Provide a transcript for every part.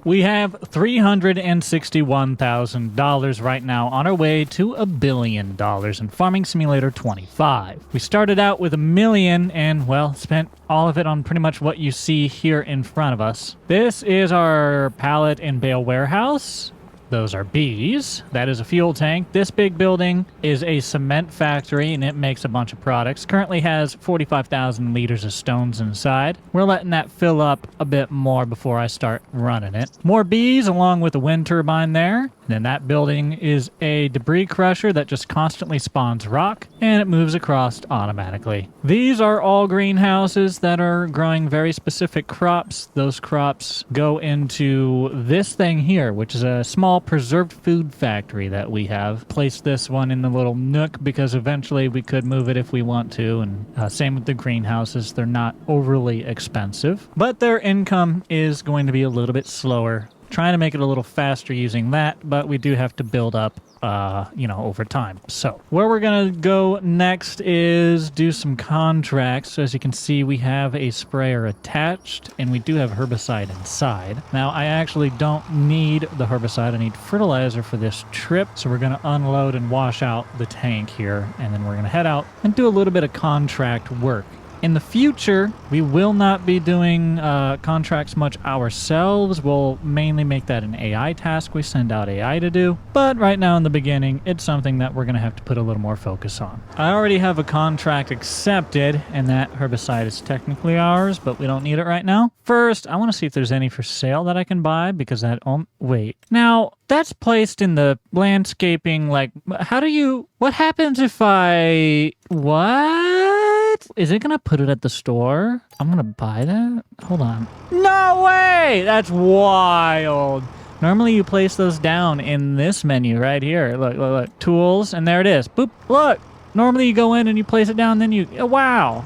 We have $361,000 right now on our way to $1 billion in Farming Simulator 25. We started out with $1 million and, well, spent all of it on pretty much what you see here in front of us. This is our pallet and bale warehouse. Those are bees. That is a fuel tank. This big building is a cement factory, and it makes a bunch of products. Currently has 45,000 liters of stones inside. We're letting that fill up a bit more before I start running it. More bees along with a wind turbine there. And then that building is a debris crusher that just constantly spawns rock, and it moves across automatically. These are all greenhouses that are growing very specific crops. Those crops go into this thing here, which is a small preserved food factory that we have. Placed this one in the little nook because eventually we could move it if we want to, and same with the greenhouses. They're not overly expensive, but their income is going to be a little bit slower. Trying to make it a little faster using that, but we do have to build up, over time. So where we're going to go next is do some contracts. So as you can see, we have a sprayer attached, and we do have herbicide inside. Now, I actually don't need the herbicide. I need fertilizer for this trip. So we're going to unload and wash out the tank here, and then we're going to head out and do a little bit of contract work. In the future, we will not be doing contracts much ourselves. We'll mainly make that an AI task we send out AI to do. But right now in the beginning, it's something that we're going to have to put a little more focus on. I already have a contract accepted, and that herbicide is technically ours, but we don't need it right now. First, I want to see if there's any for sale that I can buy, because that... wait. Now, that's placed in the landscaping, like... What happens if I... What? Is it gonna put it at the store? I'm gonna buy that? Hold on. No way! That's wild. Normally you place those down in this menu right here. Look. Tools, and there it is. Boop. Look. Normally you go in and you place it down, then you... wow.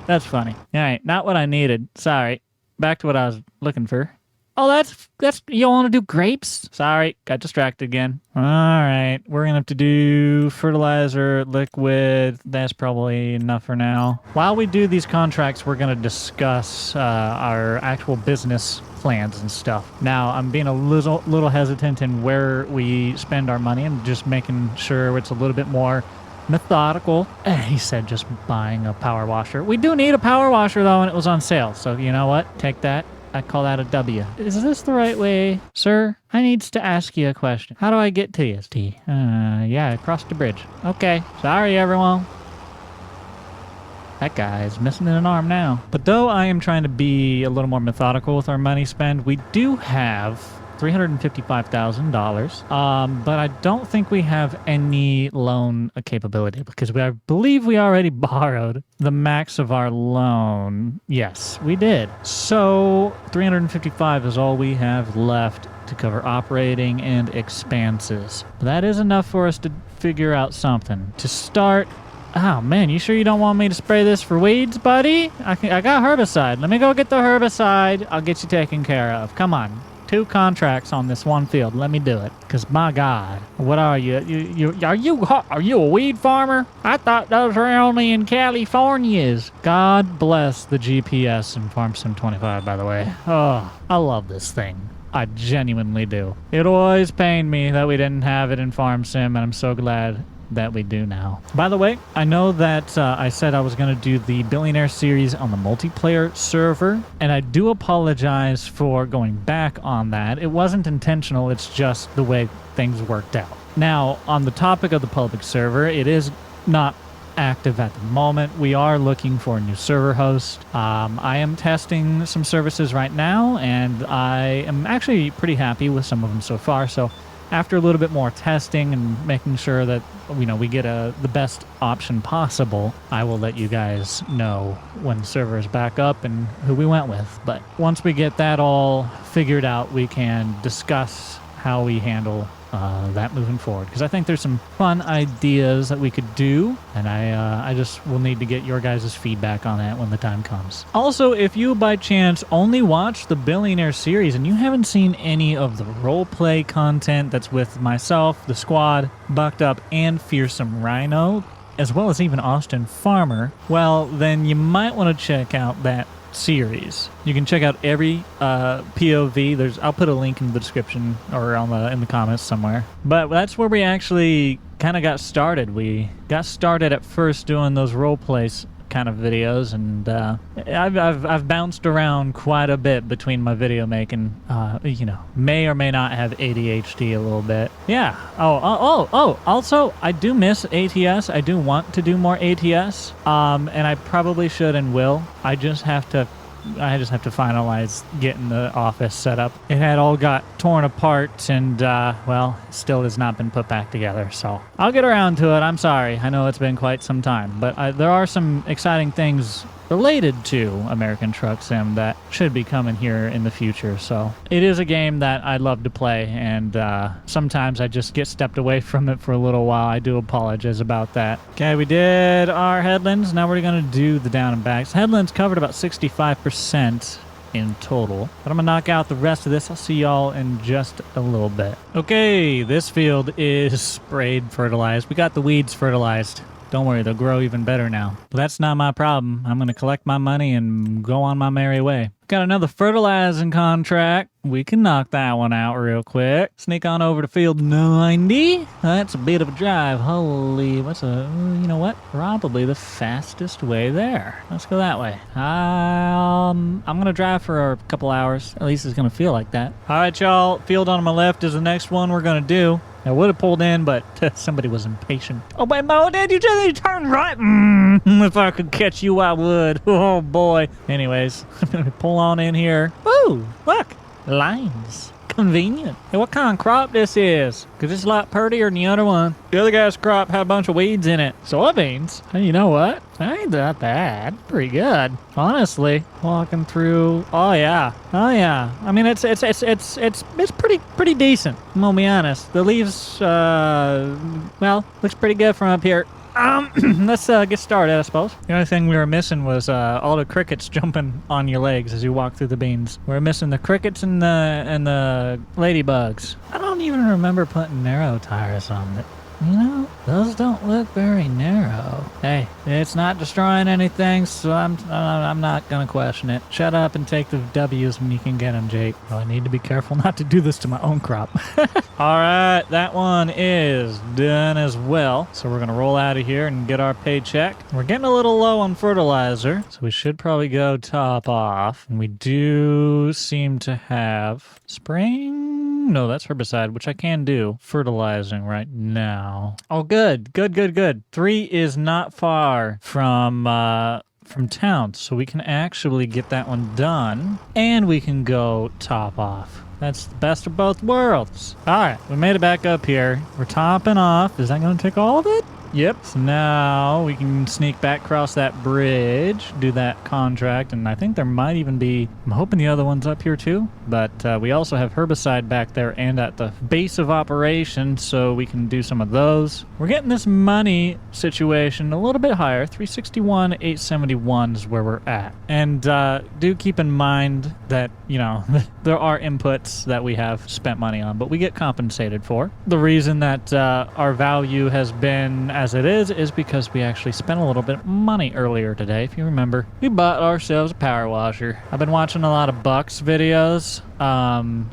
That's funny. All right, not what I needed. Sorry. Back to what I was looking for. Oh, that's you want to do grapes? Sorry, got distracted again. All right, we're gonna have to do fertilizer, liquid. That's probably enough for now. While we do these contracts, we're gonna discuss our actual business plans and stuff. Now, I'm being a little hesitant in where we spend our money. I'm just making sure it's a little bit more methodical. He said just buying a power washer. We do need a power washer though, and it was on sale. So you know what? Take that. I call that a W. Is this the right way? Sir, I needs to ask you a question. How do I get to you? Yeah, across the bridge. Okay. Sorry, everyone. That guy's missing an arm now. But though I am trying to be a little more methodical with our money spend, we do have $355,000, but I don't think we have any loan capability because I believe we already borrowed the max of our loan. Yes, we did. So 355 is all we have left to cover operating and expenses. That is enough for us to figure out something. To start... Oh, man, you sure you don't want me to spray this for weeds, buddy? I got herbicide. Let me go get the herbicide. I'll get you taken care of. Come on. 2 contracts on this one field. Let me do it. Because, my God, what are you? Are you a weed farmer? I thought those were only in Californias. God bless the GPS in Farm Sim 25, by the way. Oh, I love this thing. I genuinely do. It always pained me that we didn't have it in Farm Sim, and I'm so glad that we do now. By the way, I know that I said I was going to do the Billionaire series on the multiplayer server, and I do apologize for going back on that. It wasn't intentional, it's just the way things worked out. Now, on the topic of the public server, it is not active at the moment. We are looking for a new server host. I am testing some services right now, and I am actually pretty happy with some of them so far, so after a little bit more testing and making sure that we get the best option possible, I will let you guys know when the server is back up and who we went with. But once we get that all figured out, we can discuss how we handle that moving forward, because I think there's some fun ideas that we could do, and I just will need to get your guys' feedback on that when the time comes. Also, if you by chance only watch the Billionaire series and you haven't seen any of the roleplay content that's with myself, the squad, Bucked Up, and Fearsome Rhino, as well as even Austin Farmer, well, then you might want to check out that series. You can check out every POV. I'll put a link in the description or in the comments somewhere. But that's where we actually kind of got started. We got started at first doing those role plays kind of videos, and I've bounced around quite a bit between my video making. May or may not have ADHD a little bit. Yeah. Also, I do miss ATS. I do want to do more ATS. And I probably should and will. I just have to finalize getting the office set up. It had all got torn apart and, still has not been put back together. So I'll get around to it. I'm sorry. I know it's been quite some time, but there are some exciting things related to American Truck Sim that should be coming here in the future. So it is a game that I love to play, and sometimes I just get stepped away from it for a little while. I do apologize about that. Okay, we did our headlands. Now we're going to do the down and backs. Headlands covered about 65% in total, but I'm gonna knock out the rest of this. I'll see y'all in just a little bit. Okay, this field is sprayed fertilized. We got the weeds fertilized. Don't worry, they'll grow even better now. But that's not my problem. I'm going to collect my money and go on my merry way. Got another fertilizing contract. We can knock that one out real quick. Sneak on over to field 90. That's a bit of a drive. Holy, you know what? Probably the fastest way there. Let's go that way. I'm going to drive for a couple hours. At least it's going to feel like that. All right, y'all. Field on my left is the next one we're going to do. I would have pulled in, but somebody was impatient. Oh, wait, Mo, did you just turn right? If I could catch you, I would. Oh, boy. Anyways, I'm going to pull on in here. Ooh, look. Lines. Convenient. Hey, what kind of crop this is? Because it's a lot prettier than the other one. The other guy's crop had a bunch of weeds in it. Soybeans? Hey, you know what? That ain't that bad. Pretty good. Honestly. Walking through. Oh yeah. I mean, it's pretty decent. I'm gonna be honest. The leaves, looks pretty good from up here. Let's get started, I suppose. The only thing we were missing was all the crickets jumping on your legs as you walk through the beans. We're missing the crickets and the ladybugs. I don't even remember putting narrow tires on it. You know, those don't look very narrow. Hey, it's not destroying anything, so I'm not gonna question it. Shut up and take the W's when you can get them, Jake. Well, I need to be careful not to do this to my own crop. All right, that one is done as well. So we're gonna roll out of here and get our paycheck. We're getting a little low on fertilizer, so we should probably go top off. And we do seem to have spraying. No, that's herbicide, which I can do. Fertilizing right now. Oh, good. 3 is not far from town, so we can actually get that one done, and we can go top off. That's the best of both worlds. All right, we made it back up here. We're topping off. Is that going to take all of it? Yep. So now we can sneak back across that bridge, do that contract, and I think there might even be, I'm hoping the other one's up here too, but we also have herbicide back there and at the base of operation, so we can do some of those. We're getting this money situation a little bit higher. 361, 871 is where we're at. And do keep in mind that, you know, there are inputs that we have spent money on, but we get compensated for. The reason that our value has been as it is because we actually spent a little bit of money earlier today. If you remember, we bought ourselves a power washer. I've been watching a lot of Buck's videos, and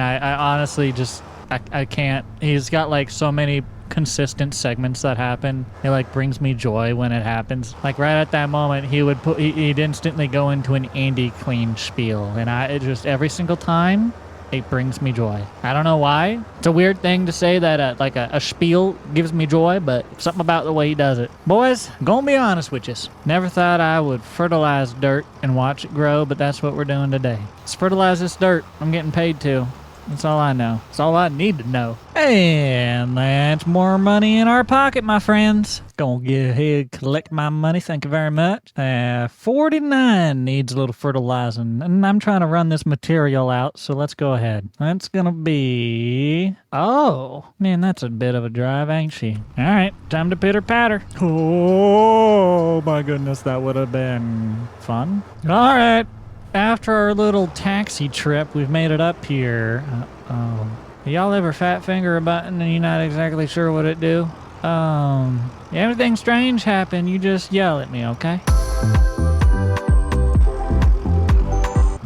I honestly just, I can't. He's got like so many consistent segments that happen. It like brings me joy when it happens. Like right at that moment, he'd instantly go into an Andy clean spiel, and it just every single time, it brings me joy. I don't know why. It's a weird thing to say that a spiel gives me joy, but something about the way he does it. Boys, gonna be honest with you. Never thought I would fertilize dirt and watch it grow, but that's what we're doing today. Let's fertilize this dirt. I'm getting paid to. That's all I know. That's all I need to know. And that's more money in our pocket, my friends. Gonna go ahead and collect my money. Thank you very much. 49 needs a little fertilizing. And I'm trying to run this material out, so let's go ahead. That's gonna be... Oh, man, that's a bit of a drive, ain't she? All right, time to pitter-patter. Oh, my goodness, that would have been fun. All right. After our little taxi trip, we've made it up here. Y'all ever fat finger a button and you're not exactly sure what it do? Anything strange happen, you just yell at me, okay?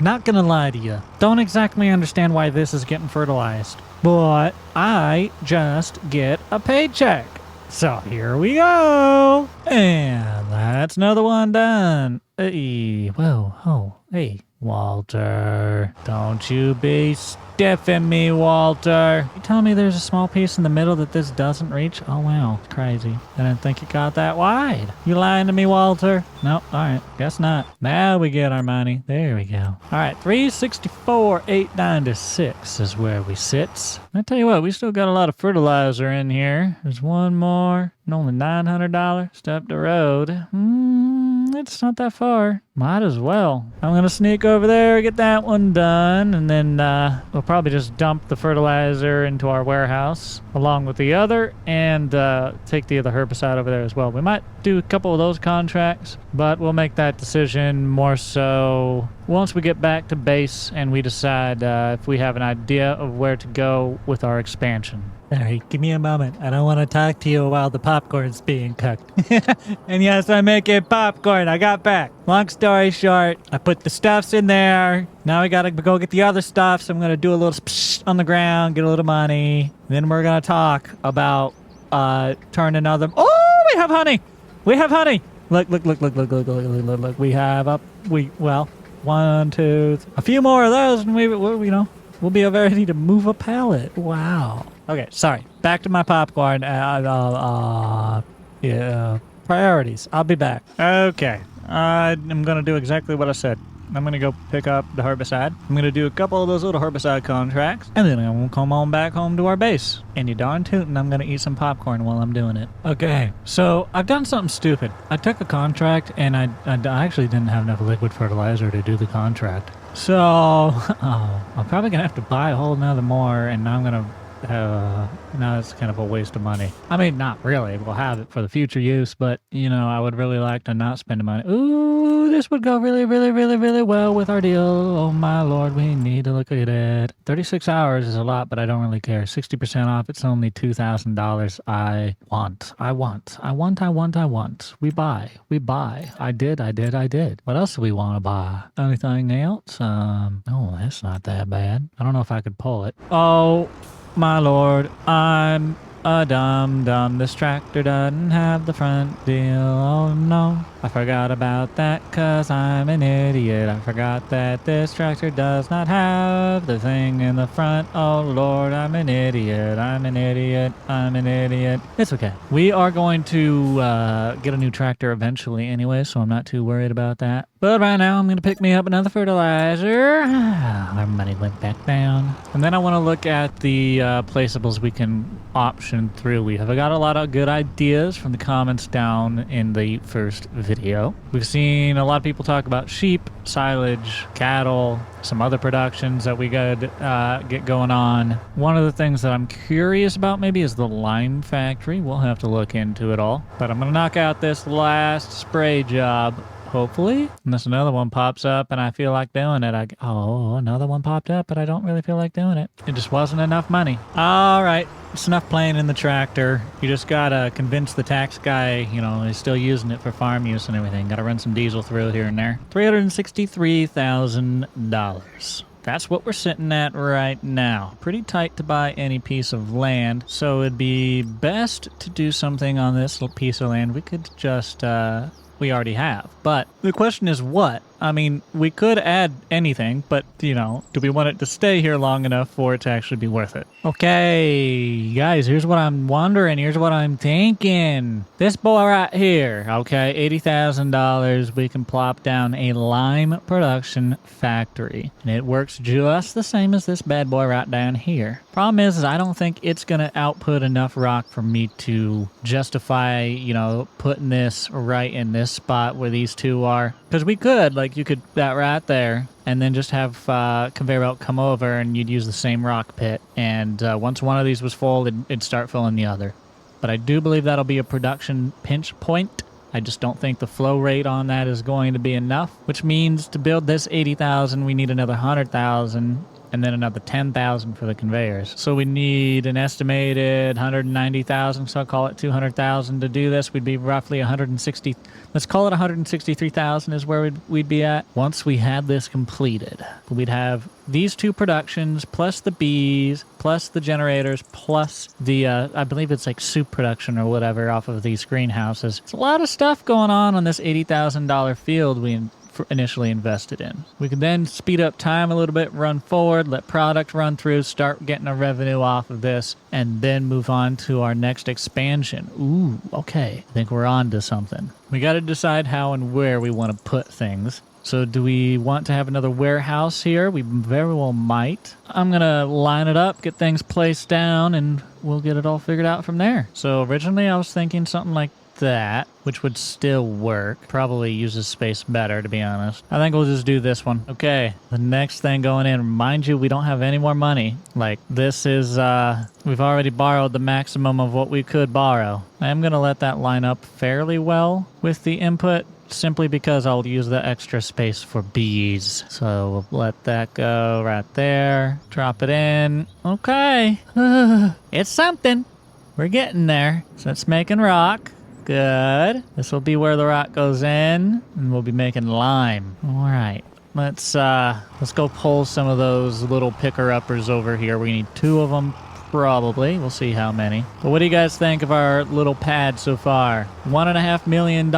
Not gonna lie to you. Don't exactly understand why this is getting fertilized. But I just get a paycheck. So here we go. And that's another one done. Hey, whoa, oh, hey, Walter. Don't you be stiffing me, Walter. You telling me there's a small piece in the middle that this doesn't reach? Oh, wow. Crazy. I didn't think it got that wide. You lying to me, Walter? Nope. All right. Guess not. Now we get our money. There we go. All right. 364,896 is where we sit. I tell you what, we still got a lot of fertilizer in here. There's one more. And only $900. Step the road. It's not that far. Might as well. I'm going to sneak over there, get that one done, and then we'll probably just dump the fertilizer into our warehouse along with the other and take the other herbicide over there as well. We might do a couple of those contracts, but we'll make that decision more so once we get back to base and we decide if we have an idea of where to go with our expansion. All right, give me a moment. I don't want to talk to you while the popcorn's being cooked. And yes, I'm making popcorn. I got back. Long story short, I put the stuffs in there. Now we got to go get the other stuff. So I'm going to do a little spsh on the ground, get a little money. Then we're going to talk about turning other... Oh, we have honey. We have honey. Look. We have one, two, a few more of those and we'll be ready to move a pallet. Wow. Okay, sorry. Back to my popcorn. Priorities. I'll be back. Okay. I'm going to do exactly what I said. I'm going to go pick up the herbicide. I'm going to do a couple of those little herbicide contracts. And then I'm going to come on back home to our base. And you darn tootin', I'm going to eat some popcorn while I'm doing it. Okay, so I've done something stupid. I took a contract and I actually didn't have enough liquid fertilizer to do the contract. So, I'm probably going to have to buy a whole nother more, and now I'm going to now it's kind of a waste of money. I mean, not really. We'll have it for the future use, but, I would really like to not spend the money. Ooh, this would go really, really, really, really well with our deal. Oh, my Lord, we need to look at it. 36 hours is a lot, but I don't really care. 60% off, it's only $2,000. I want. We buy. I did. What else do we want to buy? Anything else? Oh, that's not that bad. I don't know if I could pull it. Oh, my Lord, I'm a dum-dum. This tractor doesn't have the front deal. Oh, no. I forgot about that because I'm an idiot. I forgot that this tractor does not have the thing in the front. Oh, Lord, I'm an idiot. It's okay. We are going to get a new tractor eventually anyway, so I'm not too worried about that. But right now, I'm going to pick me up another fertilizer. Our money went back down. And then I want to look at the placeables we can option through. We have got a lot of good ideas from the comments down in the first video. We've seen a lot of people talk about sheep, silage, cattle, some other productions that we could get going on. One of the things that I'm curious about maybe is the lime factory. We'll have to look into it all. But I'm going to knock out this last spray job. Hopefully, unless another one pops up and I feel like doing it. Another one popped up, but I don't really feel like doing it. It just wasn't enough money. All right, it's enough playing in the tractor. You just gotta convince the tax guy, he's still using it for farm use and everything. Gotta run some diesel through it here and there. $363,000. That's what we're sitting at right now. Pretty tight to buy any piece of land, so it'd be best to do something on this little piece of land. We could just, we already have. But the question is what? I mean, we could add anything, but, do we want it to stay here long enough for it to actually be worth it? Okay, guys, here's what I'm wondering. Here's what I'm thinking. This boy right here, okay, $80,000, we can plop down a lime production factory. And it works just the same as this bad boy right down here. Problem is I don't think it's going to output enough rock for me to justify, putting this right in this spot where these two are. Because we could, you could that right there, and then just have conveyor belt come over and you'd use the same rock pit. And once one of these was full, it'd start filling the other. But I do believe that'll be a production pinch point. I just don't think the flow rate on that is going to be enough, which means to build this 80,000, we need another 100,000. and then another 10,000 for the conveyors. So we need an estimated 190,000, so I'll call it 200,000 to do this. We'd be roughly 160, let's call it 163,000 is where we'd be at. Once we had this completed, we'd have these two productions, plus the bees, plus the generators, plus the, I believe it's like soup production or whatever off of these greenhouses. It's a lot of stuff going on this $80,000 field we initially invested in. We can then speed up time a little bit, run forward, let product run through, start getting a revenue off of this, and then move on to our next expansion. Ooh, okay. I think we're on to something. We got to decide how and where we want to put things. So do we want to have another warehouse here? We very well might. I'm going to line it up, get things placed down, and we'll get it all figured out from there. So originally I was thinking something like that, which would still work. Probably uses space better, to be honest. I think we'll just do this one. Okay, the next thing going in. Mind you, we don't have any more money. Like, this is, we've already borrowed the maximum of what we could borrow. I am going to let that line up fairly well with the input, simply because I'll use the extra space for bees. So we'll let that go right there. Drop it in. Okay. It's something. We're getting there. So it's making rock. Good. This will be where the rock goes in, and we'll be making lime. All right. Let's go pull some of those little picker-uppers over here. We need 2 of them, probably. We'll see how many. But what do you guys think of our little pad so far? $1.5 million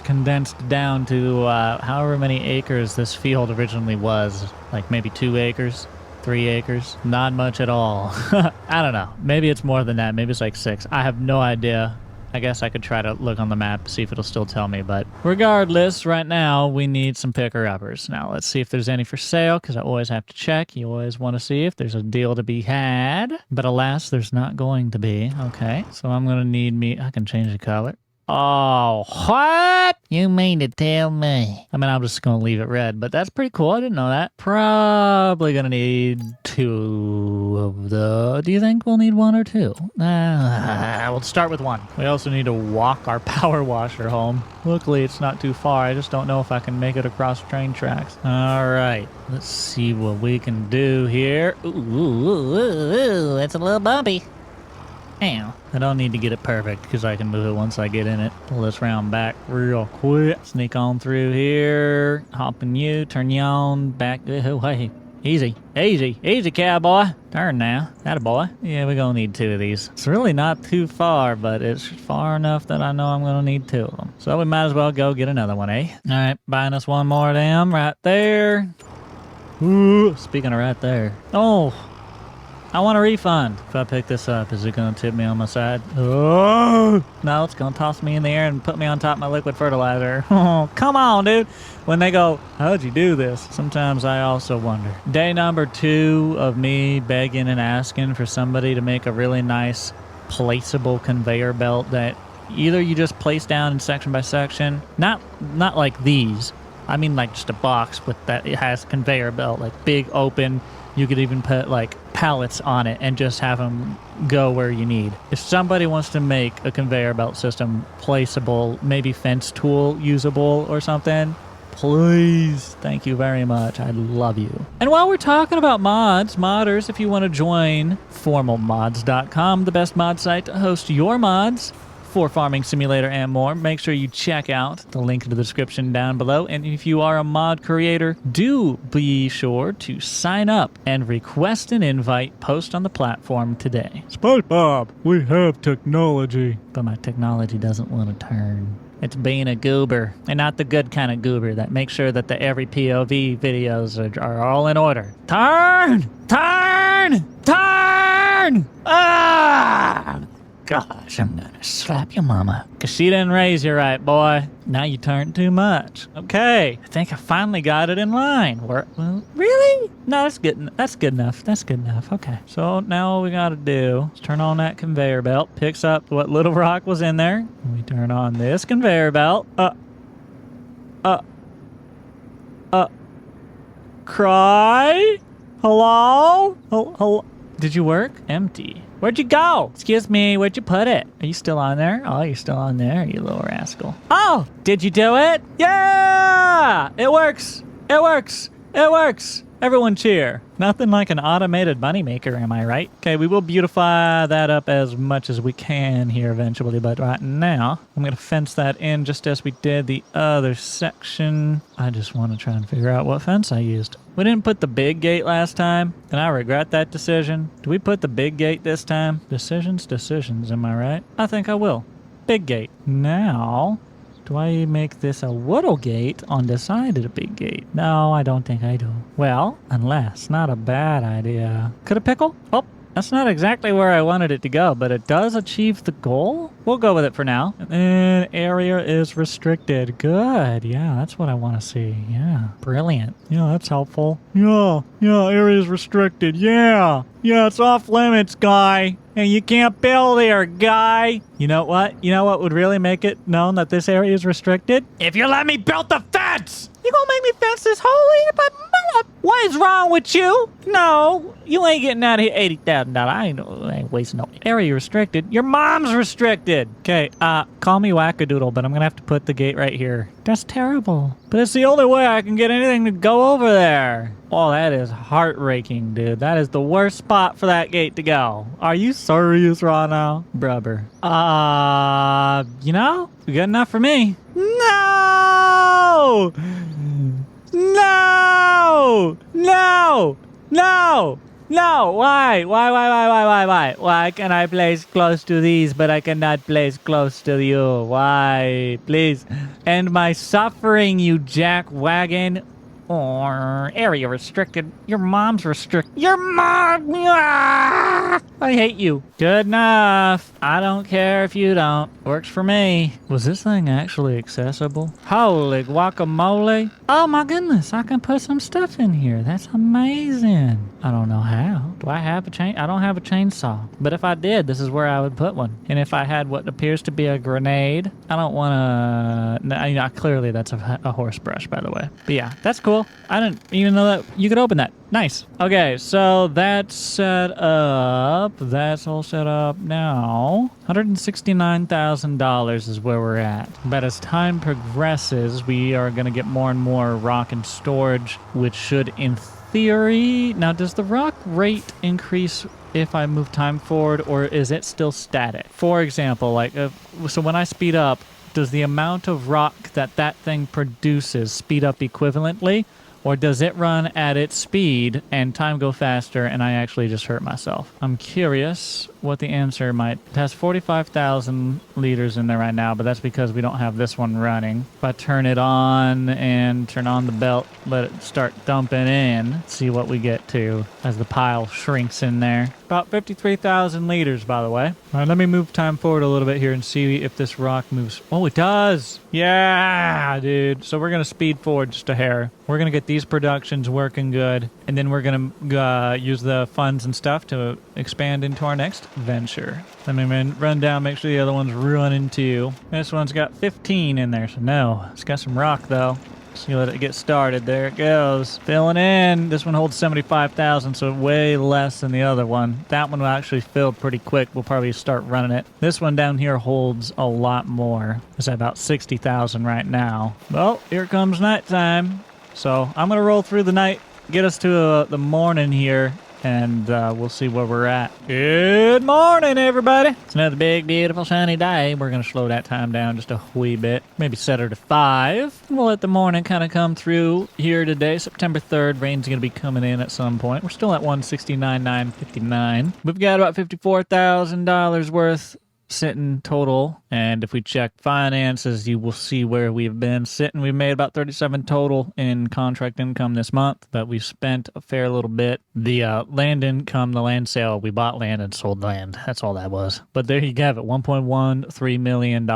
condensed down to however many acres this field originally was. Like maybe 2 acres. 3 acres. Not much at all. I don't know. Maybe it's more than that. Maybe it's like 6. I have no idea. I guess I could try to look on the map, see if it'll still tell me. But regardless, right now, we need some picker-uppers. Now, let's see if there's any for sale, because I always have to check. You always want to see if there's a deal to be had. But alas, there's not going to be. Okay, so I'm going to need I can change the color. Oh, what? You mean to tell me? I mean, I'm just going to leave it red, but that's pretty cool. I didn't know that. Probably going to need 2 of the... Do you think we'll need 1 or 2? We'll start with 1. We also need to walk our power washer home. Luckily, it's not too far. I just don't know if I can make it across train tracks. All right. Let's see what we can do here. Ooh, it's a little bumpy. Ow. I don't need to get it perfect because I can move it once I get in it. Pull this round back real quick. Sneak on through here. Hop in you. Turn you on. Back. Hey. Easy. Easy. Easy, cowboy. Turn now. Attaboy. Yeah, we're going to need 2 of these. It's really not too far, but it's far enough that I know I'm going to need 2 of them. So we might as well go get another one, eh? All right. Buying us 1 more of them right there. Ooh. Speaking of right there. Oh. I want a refund. If I pick this up, is it going to tip me on my side? Oh! No, it's going to toss me in the air and put me on top of my liquid fertilizer. Oh, come on, dude. When they go, how'd you do this? Sometimes I also wonder. Day number 2 of me begging and asking for somebody to make a really nice placeable conveyor belt that either you just place down in section by section. Not like these. I mean like just a box with that. It has conveyor belt, like big open. You could even put like pallets on it and just have them go where you need. If somebody wants to make a conveyor belt system placeable, maybe fence tool usable or something, please, thank you very much. I'd love you. And while we're talking about modders, if you want to join TheFormalMods.com, the best mod site to host your mods for Farming Simulator and more, make sure you check out the link in the description down below. And if you are a mod creator, do be sure to sign up and request an invite. Post on the platform today. SpongeBob, we have technology. But my technology doesn't want to turn. It's being a goober, and not the good kind of goober that makes sure that the every POV videos are all in order. Turn! Turn! Turn! Ah! Gosh, I'm gonna slap your mama. Because she didn't raise you right, boy. Now you turned too much. Okay, I think I finally got it in line. Well, really? No, that's good enough. That's good enough. Okay. So now all we gotta do is turn on that conveyor belt. Picks up what little rock was in there. And we turn on this conveyor belt. Cry? Hello? Hello? Did you work? Empty. Where'd you go? Excuse me, where'd you put it? Are you still on there? Oh, you're still on there, you little rascal. Oh, did you do it? Yeah! It works! It works! It works! Everyone cheer. Nothing like an automated moneymaker, am I right? Okay, we will beautify that up as much as we can here eventually, but right now, I'm going to fence that in just as we did the other section. I just want to try and figure out what fence I used. We didn't put the big gate last time, and I regret that decision. Do we put the big gate this time? Decisions, am I right? I think I will. Big gate. Now, do I make this a little gate on the side of the big gate? No, I don't think I do. Well, unless, not a bad idea. Could a pickle? Oh, that's not exactly where I wanted it to go, but it does achieve the goal. We'll go with it for now. And area is restricted. Good. Yeah, that's what I want to see. Yeah, brilliant. Yeah, that's helpful. Yeah, area is restricted. Yeah, it's off limits, guy. And you can't build here, guy. You know what? You know what would really make it known that this area is restricted? If you let me build the fence! You gonna make me fence this whole area? But what is wrong with you? No, you ain't getting out of here $80,000. I ain't wasting no area restricted. Your mom's restricted. Okay, call me wackadoodle, but I'm gonna have to put the gate right here. That's terrible. But it's the only way I can get anything to go over there. Oh, that is heart-wrenching, dude. That is the worst spot for that gate to go. Are you serious right now? Brubber. You know, good enough for me. No! No! No! No! No! Why? Why can I place close to these, but I cannot place close to you? Why? Please. End my suffering, you jack wagon. Or area restricted. Your mom's restricted. Your mom! Ah! I hate you. Good enough. I don't care if you don't. Works for me. Was this thing actually accessible? Holy guacamole. Oh my goodness. I can put some stuff in here. That's amazing. I don't know how. Do I have a chain? I don't have a chainsaw. But if I did, this is where I would put one. And if I had what appears to be a grenade, I don't want to... clearly that's a horse brush, by the way. But yeah, that's cool. I didn't even know that you could open that. Nice. Okay, so that's set up. That's all set up now. $169,000 is where we're at. But as time progresses, we are going to get more and more rock in storage, which should, in theory... Now, does the rock rate increase if I move time forward, or is it still static? For example, like, so when I speed up, does the amount of rock that thing produces speed up equivalently? Or does it run at its speed and time go faster and I actually just hurt myself? I'm curious what the answer might... It has 45,000 liters in there right now, but that's because we don't have this one running. If I turn it on and turn on the belt, let it start dumping in, see what we get to as the pile shrinks in there. About 53,000 liters, by the way. All right, let me move time forward a little bit here and see if this rock moves. Oh, it does! Yeah, dude. So we're going to speed forward just a hair. We're going to get these productions working good, and then we're going to use the funds and stuff to expand into our next venture. Let me run down, make sure the other one's running too. This one's got 15 in there, so no. It's got some rock, though. So you let it get started. There it goes. Filling in. This one holds 75,000, so way less than the other one. That one will actually fill pretty quick. We'll probably start running it. This one down here holds a lot more. It's at about 60,000 right now. Well, here comes nighttime. So I'm going to roll through the night, get us to the morning here, and we'll see where we're at. Good morning, everybody. It's another big, beautiful, sunny day. We're going to slow that time down just a wee bit. Maybe set her to 5. We'll let the morning kind of come through here today. September 3rd. Rain's going to be coming in at some point. We're still at 169,959. We've got about $54,000 worth sitting total, and if we check finances, you will see where we've been sitting. We've made about 37 total in contract income this month, but we've spent a fair little bit. The land income, the land sale, we bought land and sold land. That's all that was. But there you have it, $1.13 million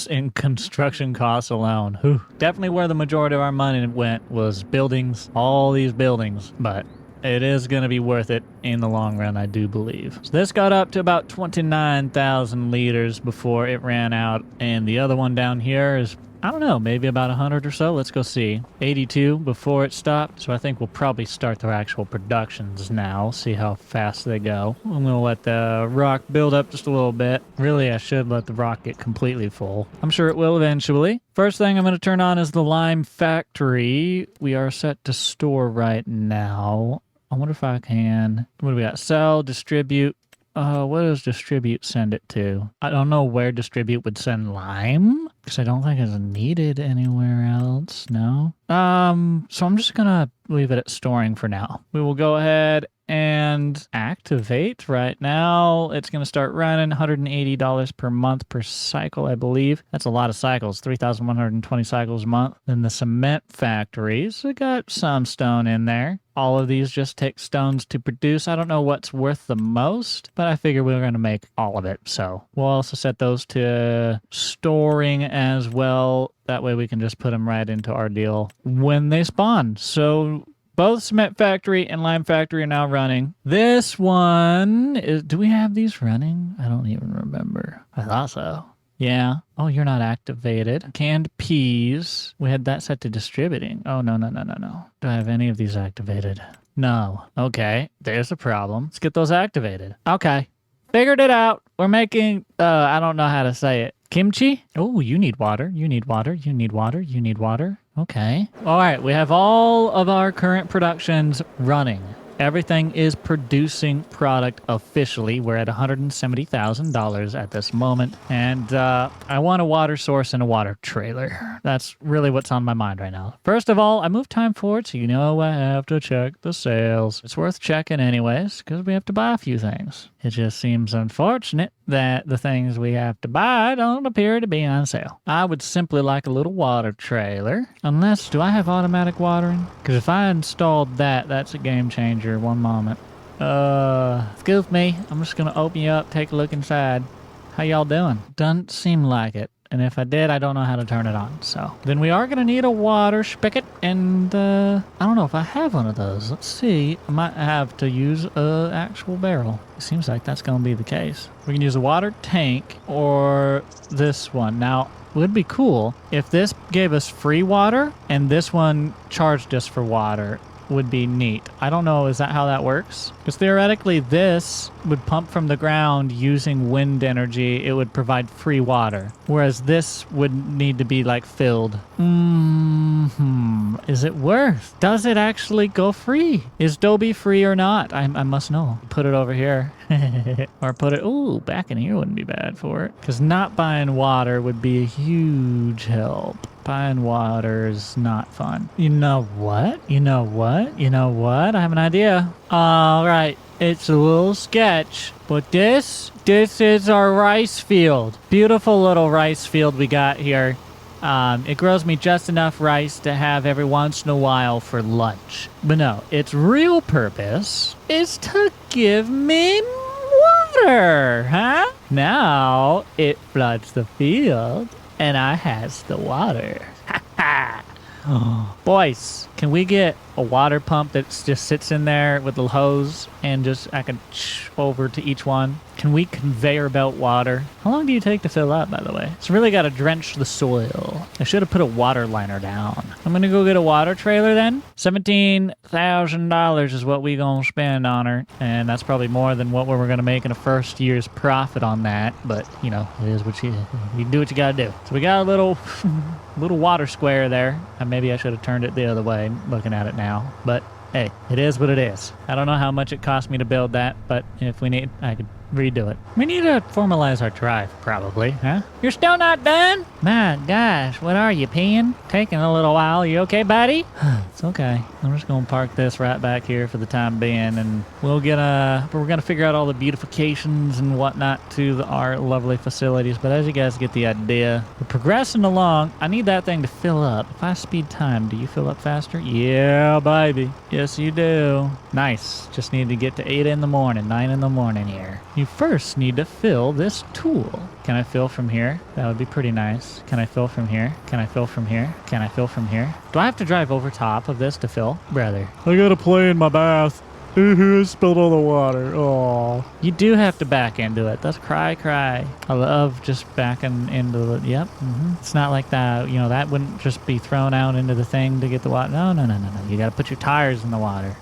in construction costs alone. Whew. Definitely where the majority of our money went was buildings, all these buildings, but it is going to be worth it in the long run, I do believe. So this got up to about 29,000 liters before it ran out, and the other one down here is I don't know, maybe about 100 or so. Let's go see. 82 before it stopped. So I think we'll probably start their actual productions now. See how fast they go. I'm going to let the rock build up just a little bit. Really, I should let the rock get completely full. I'm sure it will eventually. First thing I'm going to turn on is the lime factory. We are set to store right now. I wonder if I can... What do we got? Sell, distribute. What does distribute send it to? I don't know where distribute would send lime, because I don't think it's needed anywhere else. No. So I'm just gonna leave it at storing for now. We will go ahead and activate right now. It's going to start running $180 per month per cycle, I believe. That's a lot of cycles, 3,120 cycles a month. Then the cement factories, we got some stone in there. All of these just take stones to produce. I don't know what's worth the most, but I figure we're going to make all of it. So we'll also set those to storing as well. That way we can just put them right into our deal when they spawn. So both cement factory and lime factory are now running. This one is, do we have these running? I don't even remember. I thought so. Yeah. Oh, you're not activated. Canned peas. We had that set to distributing. Oh, no. Do I have any of these activated? No. Okay. There's a problem. Let's get those activated. Okay. Figured it out. We're making, I don't know how to say it. Kimchi? Oh, you need water. You need water. You need water. You need water. Okay. All right. We have all of our current productions running. Everything is producing product officially. We're at $170,000 at this moment. And I want a water source and a water trailer. That's really what's on my mind right now. First of all, I moved time forward, so you know I have to check the sales. It's worth checking anyways, because we have to buy a few things. It just seems unfortunate that the things we have to buy don't appear to be on sale. I would simply like a little water trailer. Unless, do I have automatic watering? Because if I installed that, that's a game changer. One moment. Excuse me. I'm just going to open you up, take a look inside. How y'all doing? Doesn't seem like it. And if I did, I don't know how to turn it on. So then we are going to need a water spigot. And I don't know if I have one of those. Let's see. I might have to use an actual barrel. It seems like that's going to be the case. We can use a water tank or this one. Now, it would be cool if this gave us free water and this one charged us for water. Would be neat. I don't know, is that how that works? Because theoretically this would pump from the ground using wind energy. It would provide free water. Whereas this would need to be like filled. Is it worth? Does it actually go free? Is Dobie free or not? I must know. Put it over here. Or put it, ooh, back in here wouldn't be bad for it. Because not buying water would be a huge help. Buying water is not fun. You know what? You know what? You know what? I have an idea. All right. It's a little sketch, but this is our rice field. Beautiful little rice field we got here. It grows me just enough rice to have every once in a while for lunch. But no, its real purpose is to give me water, huh? Now it floods the field and I has the water. Ha ha! Oh. Boys, can we get a water pump that just sits in there with the hose and just I can over to each one? Can we conveyor belt water? How long do you take to fill up, by the way? It's really got to drench the soil. I should have put a water liner down. I'm going to go get a water trailer then. $17,000 is what we going to spend on her. And that's probably more than what we're going to make in a first year's profit on that. But, you know, it is what you do what you got to do. So we got a little water square there. And maybe I should have turned it the other way looking at it now. But hey, it is what it is. I don't know how much it cost me to build that, but if we need, I could redo it. We need to formalize our drive, probably, huh? You're still not done? My gosh, what are you, peeing? Taking a little while. You okay, buddy? It's okay. I'm just gonna park this right back here for the time being, and we're gonna figure out all the beautifications and whatnot to our lovely facilities. But as you guys get the idea, we're progressing along. I need that thing to fill up. If I speed time, do you fill up faster? Yeah, baby. Yes, you do. Nice. Just need to get to 8 in the morning, 9 in the morning here. You first need to fill this tool. Can I fill from here? That would be pretty nice. Can I fill from here? Can I fill from here? Can I fill from here? Do I have to drive over top of this to fill? Brother. I gotta play in my bath. I spilled all the water. Oh. Oh, you do have to back into it. That's cry. I love just backing into the, yep. It's not like that, you know, that wouldn't just be thrown out into the thing to get the water. No. You got to put your tires in the water.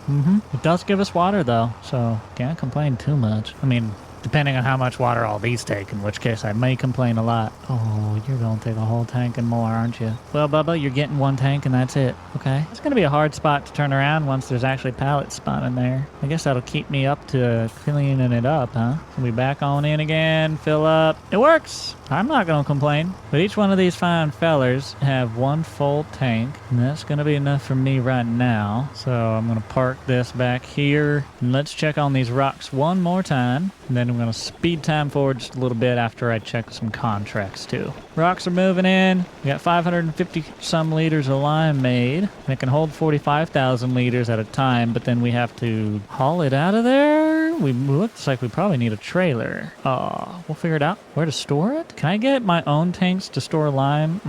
It does give us water though, so can't complain too much. I mean, depending on how much water all these take, in which case I may complain a lot. Oh, you're going to take a whole tank and more, aren't you? Well, Bubba, you're getting one tank and that's it, okay? It's going to be a hard spot to turn around once there's actually pallets spawning there. I guess that'll keep me up to cleaning it up, huh? We'll be back on in again, fill up. It works! I'm not going to complain. But each one of these fine fellers have one full tank, and that's going to be enough for me right now. So I'm going to park this back here, and let's check on these rocks one more time, and then I'm going to speed time forward just a little bit after I check some contracts too. Rocks are moving in. We got 550 some liters of lime made. It can hold 45,000 liters at a time, but then we have to haul it out of there. Looks like we probably need a trailer. We'll figure it out. Where to store it? Can I get my own tanks to store lime?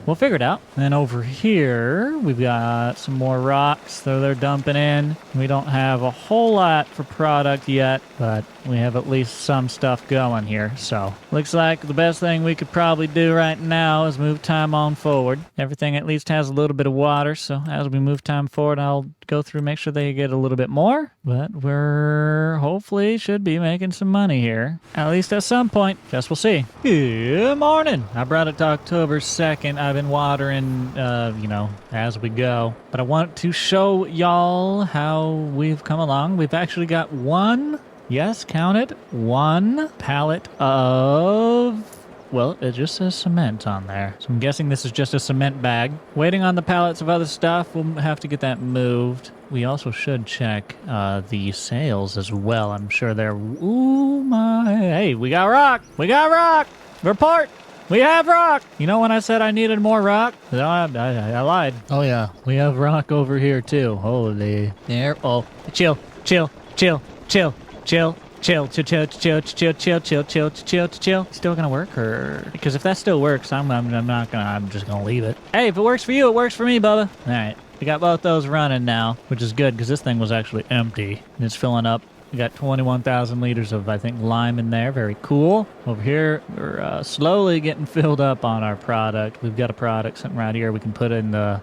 We'll figure it out. And then over here, we've got some more rocks that they're dumping in. We don't have a whole lot for product yet, but we have at least some stuff going here. So looks like the best thing we could probably do right now is move time on forward. Everything at least has a little bit of water. So as we move time forward, I'll go through, make sure they get a little bit more. But we're hopefully should be making some money here. At least at some point. Guess we'll see. Good morning. I brought it to October 2nd. I've been watering, as we go. But I want to show y'all how we've come along. We've actually got one, yes, count it, one pallet of... Well, it just says cement on there. So I'm guessing this is just a cement bag. Waiting on the pallets of other stuff. We'll have to get that moved. We also should check the sales as well. I'm sure they're... Ooh, my... Hey, we got rock! We got rock! Report! We have rock! You know when I said I needed more rock? No, I lied. Oh, yeah. We have rock over here, too. Holy... There. Oh, chill. Still gonna work, or because if that still works, I'm just gonna leave it. Hey, if it works for you, it works for me, Bubba. All right, we got both those running now, which is good because this thing was actually empty and it's filling up. We got 21,000 liters of, I think, lime in there. Very cool. Over here, we're slowly getting filled up on our product. We've got a product sitting right here we can put in the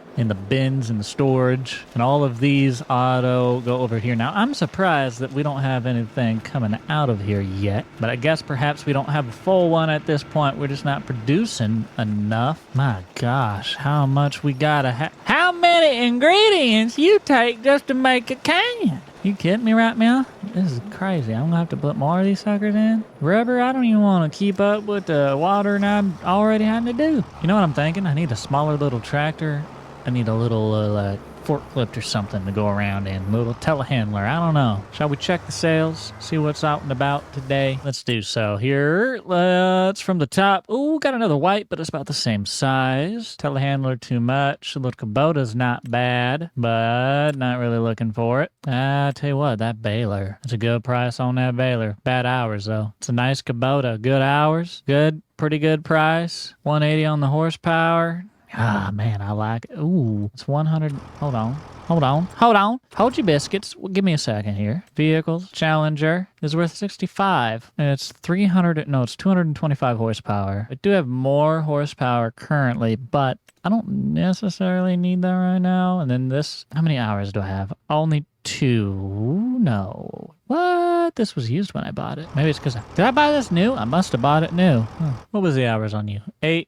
bins in the storage. And all of these auto go over here. Now, I'm surprised that we don't have anything coming out of here yet. But I guess perhaps we don't have a full one at this point. We're just not producing enough. My gosh, how much we gotta have. How many ingredients you take just to make a can? You kidding me right now? This is crazy. I'm gonna have to put more of these suckers in. Rubber, I don't even want to keep up with the water and I'm already having to do. You know what I'm thinking? I need a smaller little tractor. I need a little forklift or something to go around in. A little telehandler. I don't know. Shall we check the sales? See what's out and about today? Let's do so. Here, let's from the top. Ooh, got another white, but it's about the same size. Telehandler too much. The little Kubota's not bad, but not really looking for it. I tell you what, that baler. That's a good price on that baler. Bad hours, though. It's a nice Kubota. Good hours. Good, pretty good price. 180 on the horsepower. Ah, man, I like it. Ooh, it's 100. Hold on. Hold your biscuits. Well, give me a second here. Vehicles, Challenger is worth 65. And it's 225 horsepower. I do have more horsepower currently, but I don't necessarily need that right now. And then this, how many hours do I have? Only 2. No. What? This was used when I bought it. Maybe it's because did I buy this new? I must have bought it new. What was the hours on you? 8.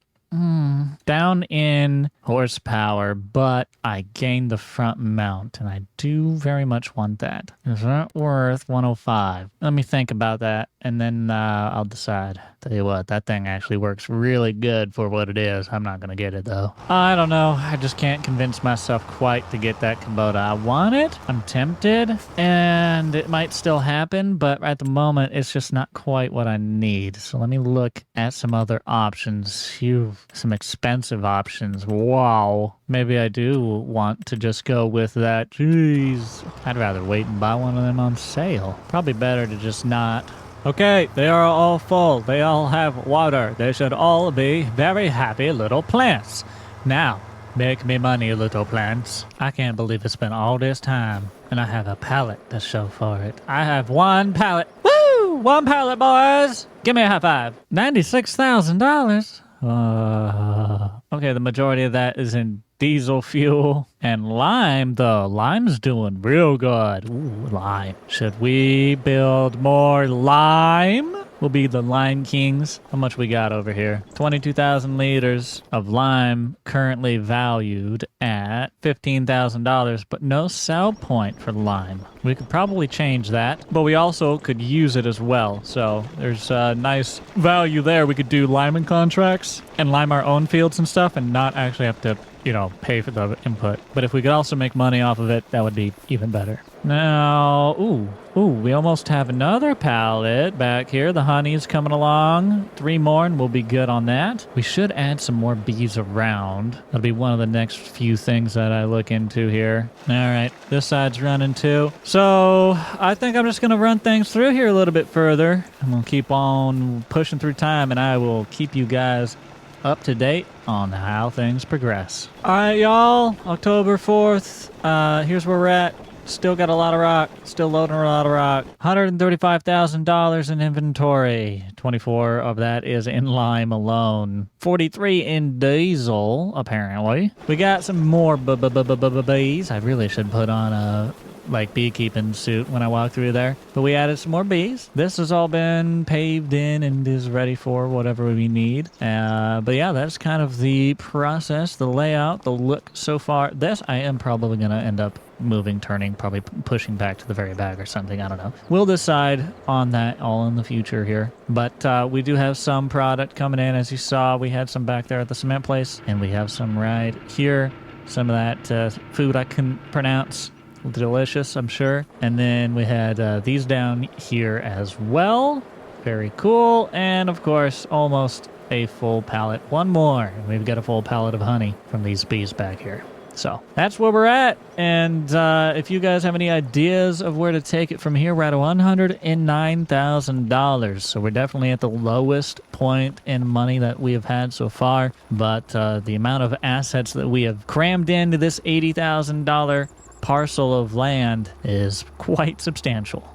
Down in horsepower, but I gained the front mount, and I do very much want that. Is that worth 105? Let me think about that, and then I'll decide. Tell you what, that thing actually works really good for what it is. I'm not going to get it, though. I don't know. I just can't convince myself quite to get that Kubota. I want it. I'm tempted, and it might still happen, but at the moment, it's just not quite what I need. So let me look at some other options. Some expensive options. Wow. Maybe I do want to just go with that. Jeez. I'd rather wait and buy one of them on sale. Probably better to just not. Okay, they are all full. They all have water. They should all be very happy little plants. Now, make me money, little plants. I can't believe it's been all this time, and I have a pallet to show for it. I have one pallet. Woo! Woo! 1 pallet, boys! Give me a high five. $96,000. Okay, the majority of that is in diesel fuel and lime, though. Lime's doing real good. Ooh, lime. Should we build more lime? We'll be the lime kings. How much we got over here? 22,000 liters of lime, currently valued at $15,000, but no sell point for lime. We could probably change that, but we also could use it as well. So there's a nice value there. We could do liming contracts and lime our own fields and stuff and not actually have to, you know, pay for the input. But if we could also make money off of it, that would be even better. Now, we almost have another pallet back here. The honey's coming along. 3 more and we'll be good on that. We should add some more bees around. That'll be one of the next few things that I look into here. All right, this side's running too. So I think I'm just going to run things through here a little bit further. I'm going to keep on pushing through time and I will keep you guys up to date on how things progress. All right, y'all. October 4th. Here's where we're at. Still got a lot of rock. Still loading a lot of rock. $135,000 in inventory. 24 of that is in lime alone. 43 in diesel, apparently. We got some more bees. I really should put on a beekeeping suit when I walk through there. But we added some more bees. This has all been paved in and is ready for whatever we need. But yeah, that's kind of the process, the layout, the look so far. This I am probably going to end up moving, turning, probably pushing back to the very back or something. I don't know. We'll decide on that all in the future here. But we do have some product coming in. As you saw, we had some back there at the cement place, and we have some right here. Some of that food I couldn't pronounce. Delicious, I'm sure. And then we had these down here as well. Very cool. And of course, almost a full pallet. One more. And we've got a full pallet of honey from these bees back here. So that's where we're at. And if you guys have any ideas of where to take it from here, we're at $109,000. So we're definitely at the lowest point in money that we have had so far. But the amount of assets that we have crammed into this $80,000 parcel of land is quite substantial.